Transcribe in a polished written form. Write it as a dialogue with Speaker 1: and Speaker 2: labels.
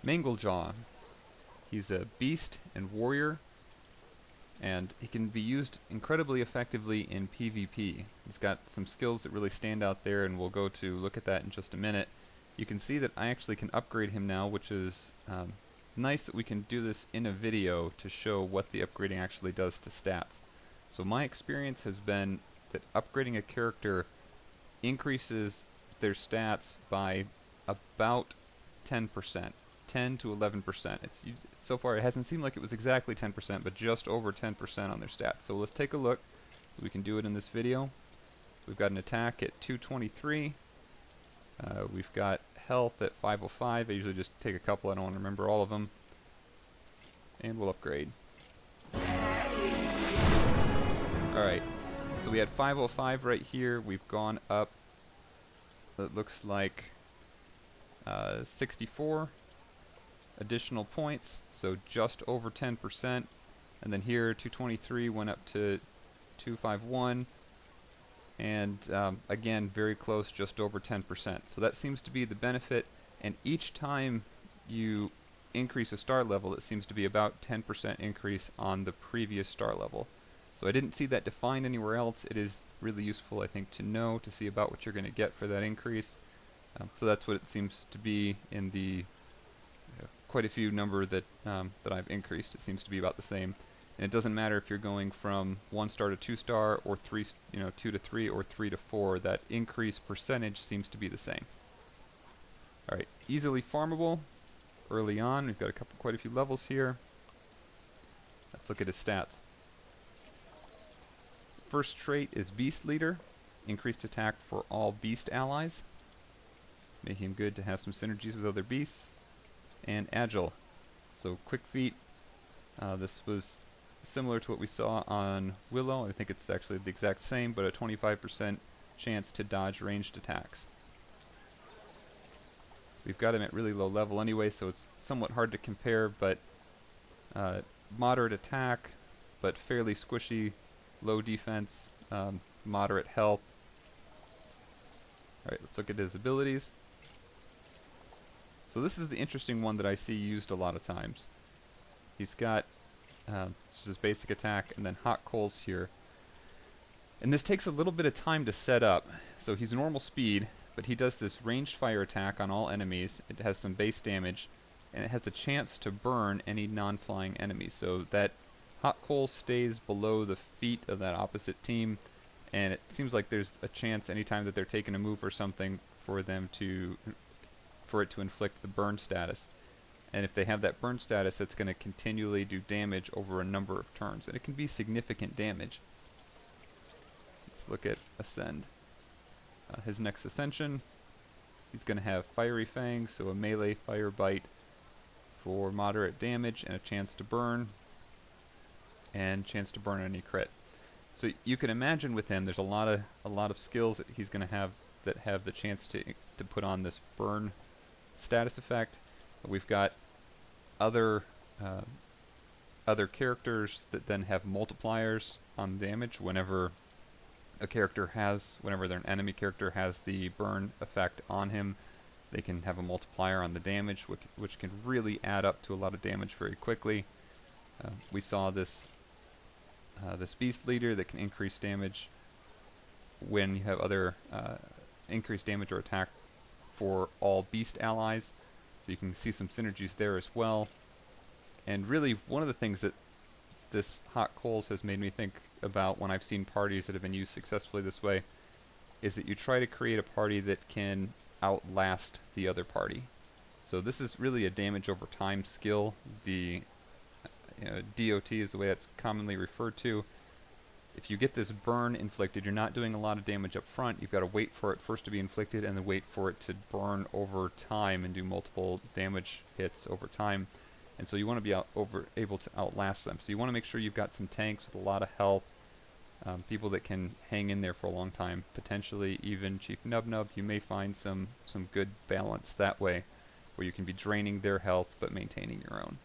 Speaker 1: Mangle. He's a beast and warrior, and he can be used incredibly effectively in PvP. He's got some skills that really stand out there, and we'll go to look at that in just a minute. You can see that I actually can upgrade him now, which is nice that we can do this in a video to show what the upgrading actually does to stats. So my experience has been that upgrading a character increases their stats by about 10%, 10 to 11%. So far it hasn't seemed like it was exactly 10%, but just over 10% on their stats. So let's take a look. We can do it in this video. We've got an attack at 223. We've got health at 505. I usually just take a couple, I don't want to remember all of them. And we'll upgrade. Alright, so we had 505 right here. We've gone up, it looks like 64 additional points, so just over 10%. And then here 223 went up to 251, and again very close, just over 10%. So that seems to be the benefit, and each time you increase a star level it seems to be about 10% increase on the previous star level. So I didn't see that defined anywhere else. It is really useful, I think, to know, to see about what you're going to get for that increase. So that's what it seems to be in the quite a few number that that I've increased. It seems to be about the same, and it doesn't matter if you're going from 1 star to 2 star or 2 to 3 or 3 to 4. That increase percentage seems to be the same. All right, easily farmable early on. We've got quite a few levels here. Let's look at his stats. First trait is Beast Leader, increased attack for all beast allies, making him good to have some synergies with other beasts. And Agile, so quick feet. This was similar to what we saw on Willow. I think it's actually the exact same, but a 25% chance to dodge ranged attacks. We've got him at really low level anyway, so it's somewhat hard to compare, but moderate attack, but fairly squishy, low defense, moderate health. Alright, let's look at his abilities. So this is the interesting one that I see used a lot of times. He's got just his basic attack and then hot coals here. And this takes a little bit of time to set up. So he's normal speed, but he does this ranged fire attack on all enemies. It has some base damage, and it has a chance to burn any non-flying enemy. So that hot coal stays below the feet of that opposite team, and it seems like there's a chance anytime that they're taking a move or something for it to inflict the burn status. And if they have that burn status, it's going to continually do damage over a number of turns, and it can be significant damage. Let's look at Ascend. His next Ascension, he's going to have Fiery Fangs, so a melee fire bite for moderate damage and a chance to burn, and chance to burn any crit. So you can imagine with him, there's a lot of skills that he's going to have that have the chance to put on this burn status effect. We've got other characters that then have multipliers on damage whenever an enemy character has the burn effect on him. They can have a multiplier on the damage, which can really add up to a lot of damage very quickly. We saw this Beast Leader that can increase damage when you have other increased damage or attack for all beast allies. So you can see some synergies there as well. And really, one of the things that this Hot Coals has made me think about when I've seen parties that have been used successfully this way is that you try to create a party that can outlast the other party. So this is really a damage over time skill. The DOT is the way that's commonly referred to. If you get this burn inflicted, you're not doing a lot of damage up front. You've got to wait for it first to be inflicted and then wait for it to burn over time and do multiple damage hits over time. And so you want to be able to outlast them. So you want to make sure you've got some tanks with a lot of health, people that can hang in there for a long time. Potentially even Chief Nub, you may find some good balance that way, where you can be draining their health but maintaining your own.